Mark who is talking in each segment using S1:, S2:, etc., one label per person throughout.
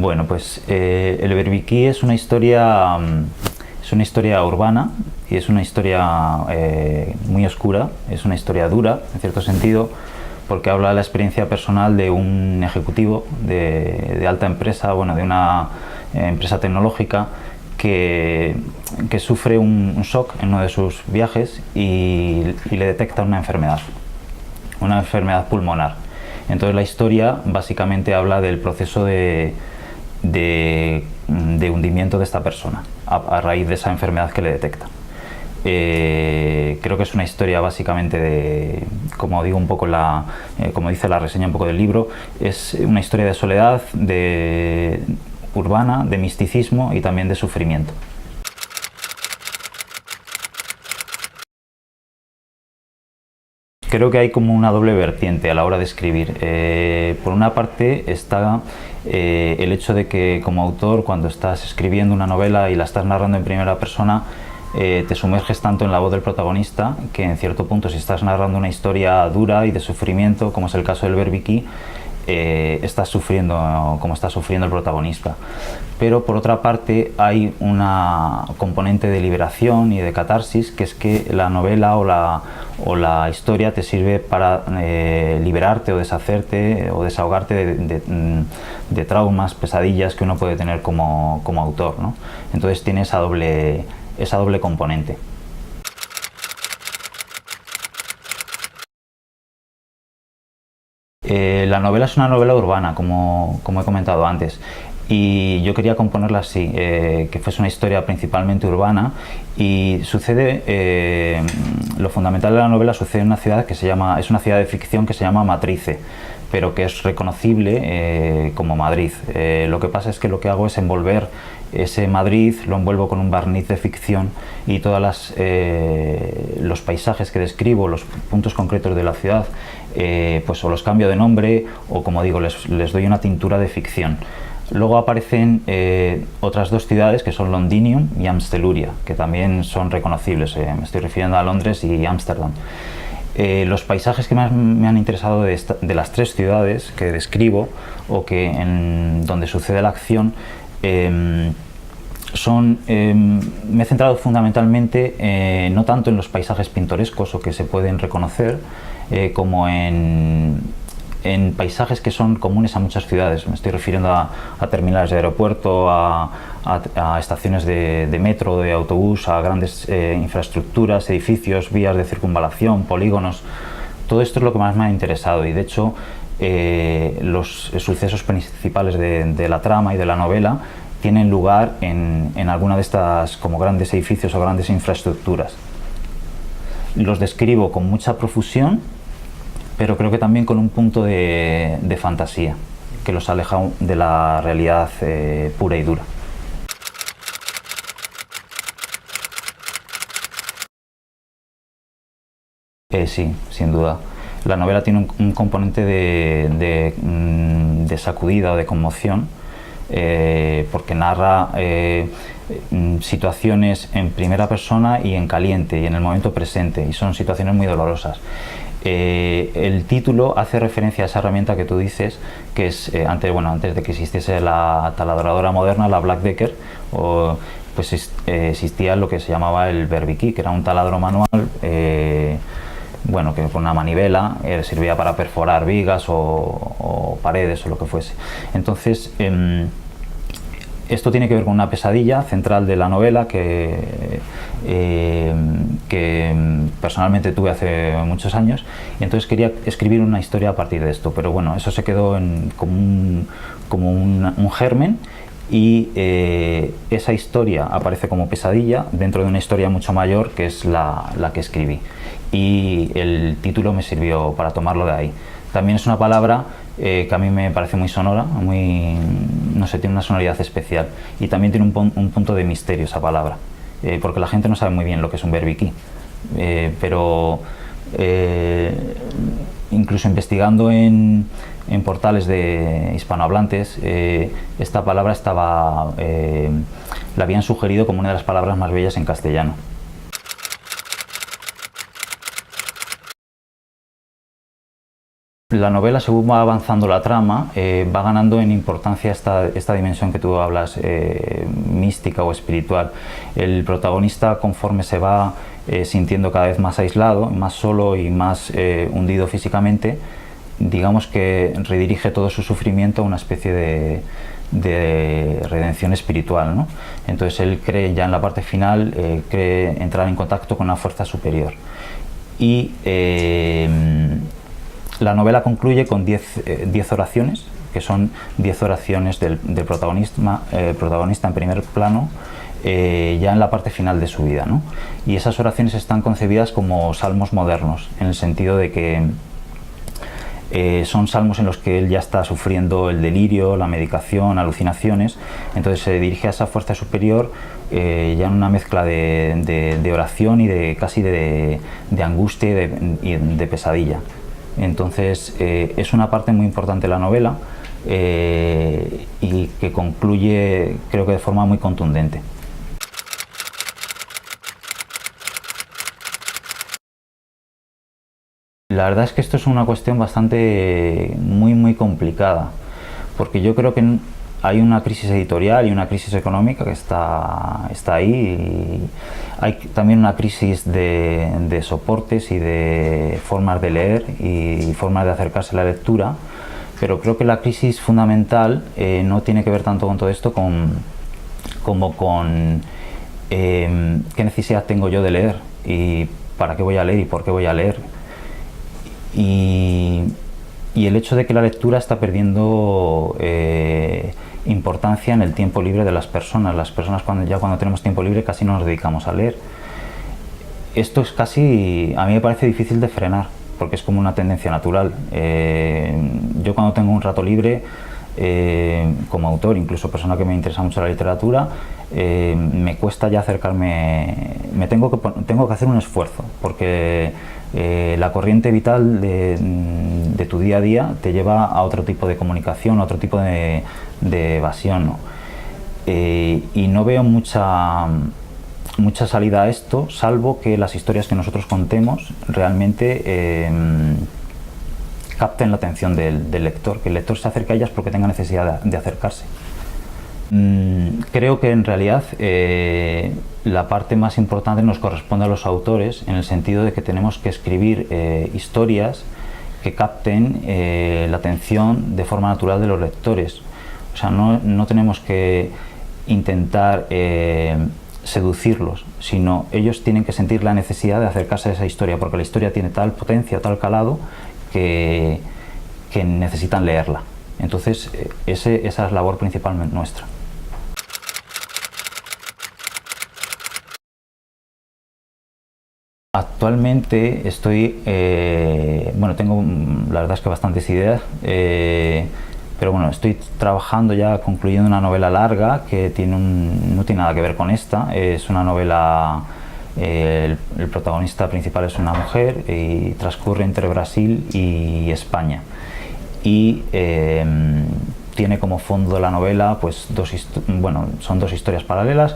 S1: Bueno, pues el Berbiquí es una historia urbana y es una historia muy oscura, es una historia dura, en cierto sentido, porque habla de la experiencia personal de un ejecutivo de alta empresa, bueno, de una empresa tecnológica que sufre un shock en uno de sus viajes y le detecta una enfermedad pulmonar. Entonces la historia básicamente habla del proceso de hundimiento de esta persona a raíz de esa enfermedad que le detecta. Creo que es una historia básicamente como digo un poco como dice la reseña un poco del libro, es una historia de soledad, urbana, de misticismo y también de sufrimiento. Creo que hay como una doble vertiente a la hora de escribir. Por una parte está el hecho de que como autor, cuando estás escribiendo una novela y la estás narrando en primera persona, te sumerges tanto en la voz del protagonista que en cierto punto, si estás narrando una historia dura y de sufrimiento, como es el caso del Berbiquí, estás sufriendo como está sufriendo el protagonista. Pero por otra parte hay una componente de liberación y de catarsis, que es que la novela o la historia te sirve para liberarte o deshacerte o desahogarte de traumas, pesadillas que uno puede tener como autor, ¿no? Entonces tiene esa doble componente. La novela es una novela urbana, como he comentado antes, y yo quería componerla así, que fuese una historia principalmente urbana, y sucede, lo fundamental de la novela sucede en una ciudad que es una ciudad de ficción que se llama Matrice, pero que es reconocible como Madrid. Lo que pasa es que lo que hago es envolver ese Madrid, lo envuelvo con un barniz de ficción, y todos los paisajes que describo, los puntos concretos de la ciudad, pues o los cambio de nombre o, como digo, les doy una tintura de ficción. Luego aparecen otras dos ciudades, que son Londinium y Amsteluria, que también son reconocibles. Me estoy refiriendo a Londres y Ámsterdam. Los paisajes que más me han interesado de las tres ciudades que describo o donde sucede la acción, me he centrado fundamentalmente no tanto en los paisajes pintorescos o que se pueden reconocer, como en paisajes que son comunes a muchas ciudades. Me estoy refiriendo a terminales de aeropuerto, a estaciones de metro, de autobús, a grandes infraestructuras, edificios, vías de circunvalación, polígonos. Todo esto es lo que más me ha interesado, y de hecho los sucesos principales de la trama y de la novela tienen lugar en alguna de estas como grandes edificios o grandes infraestructuras. Los describo con mucha profusión, pero creo que también con un punto de fantasía que los aleja de la realidad pura y dura. Sí, sin duda. La novela tiene un componente de sacudida o de conmoción, porque narra situaciones en primera persona y en caliente y en el momento presente, y son situaciones muy dolorosas. El título hace referencia a esa herramienta que tú dices, que es antes de que existiese la taladradora moderna, la Black Decker, pues existía lo que se llamaba el Berbiquí, que era un taladro manual, bueno, que con una manivela servía para perforar vigas o paredes o lo que fuese. Entonces esto tiene que ver con una pesadilla central de la novela que personalmente tuve hace muchos años, y entonces quería escribir una historia a partir de esto, pero bueno, eso se quedó como un germen, y esa historia aparece como pesadilla dentro de una historia mucho mayor, que es la que escribí, y el título me sirvió para tomarlo de ahí. También es una palabra que a mí me parece muy sonora, no sé, tiene una sonoridad especial, y también tiene un punto de misterio esa palabra, porque la gente no sabe muy bien lo que es un Berbiquí, pero incluso investigando en portales de hispanohablantes, esta palabra la habían sugerido como una de las palabras más bellas en castellano. La novela, según va avanzando la trama, va ganando en importancia esta dimensión que tú hablas, mística o espiritual. El protagonista, conforme se va sintiendo cada vez más aislado, más solo y más hundido físicamente, digamos que redirige todo su sufrimiento a una especie de redención espiritual, ¿no? Entonces él cree, ya en la parte final, cree entrar en contacto con una fuerza superior. Y la novela concluye con 10 oraciones, que son 10 oraciones del protagonista en primer plano, ya en la parte final de su vida, ¿no? Y esas oraciones están concebidas como salmos modernos, en el sentido de que son salmos en los que él ya está sufriendo el delirio, la medicación, alucinaciones. Entonces se dirige a esa fuerza superior ya en una mezcla de oración y casi de angustia y de pesadilla. Entonces es una parte muy importante de la novela y que concluye, creo que de forma muy contundente. La verdad es que esto es una cuestión bastante muy complicada, porque yo creo que hay una crisis editorial y una crisis económica que está ahí, y hay también una crisis de soportes y de formas de leer y formas de acercarse a la lectura, pero creo que la crisis fundamental no tiene que ver tanto con todo esto como con qué necesidad tengo yo de leer y para qué voy a leer y por qué voy a leer. Y el hecho de que la lectura está perdiendo importancia en el tiempo libre de las personas. Las personas cuando tenemos tiempo libre casi no nos dedicamos a leer. Esto es casi, a mí me parece difícil de frenar, porque es como una tendencia natural. Yo cuando tengo un rato libre, como autor, incluso persona que me interesa mucho la literatura, me cuesta ya acercarme, tengo que hacer un esfuerzo, porque la corriente vital de tu día a día te lleva a otro tipo de comunicación, a otro tipo de evasión, ¿no? Y no veo mucha salida a esto, salvo que las historias que nosotros contemos realmente capten la atención del lector, que el lector se acerque a ellas porque tenga necesidad de acercarse. Creo que en realidad la parte más importante nos corresponde a los autores, en el sentido de que tenemos que escribir historias que capten la atención de forma natural de los lectores. O sea, no tenemos que intentar seducirlos, sino ellos tienen que sentir la necesidad de acercarse a esa historia, porque la historia tiene tal potencia, tal calado, que necesitan leerla. Entonces esa es la labor principal nuestra. Actualmente estoy, bueno, tengo la verdad es que bastantes ideas, pero bueno, estoy trabajando ya, concluyendo una novela larga que no tiene nada que ver con esta. Es una novela, el protagonista principal es una mujer y transcurre entre Brasil y España. Y tiene como fondo de la novela, pues son dos historias paralelas,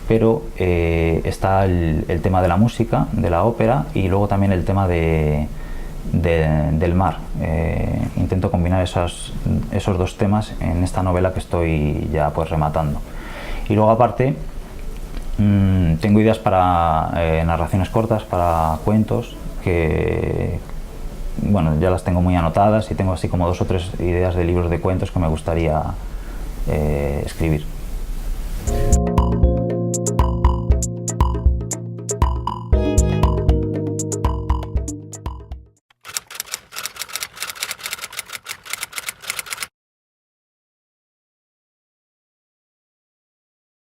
S1: pero está el tema de la música, de la ópera, y luego también el tema del mar. Intento combinar esos dos temas en esta novela que estoy ya pues rematando. Y luego aparte tengo ideas para narraciones cortas, para cuentos, que bueno, ya las tengo muy anotadas, y tengo así como 2 o 3 ideas de libros de cuentos que me gustaría escribir.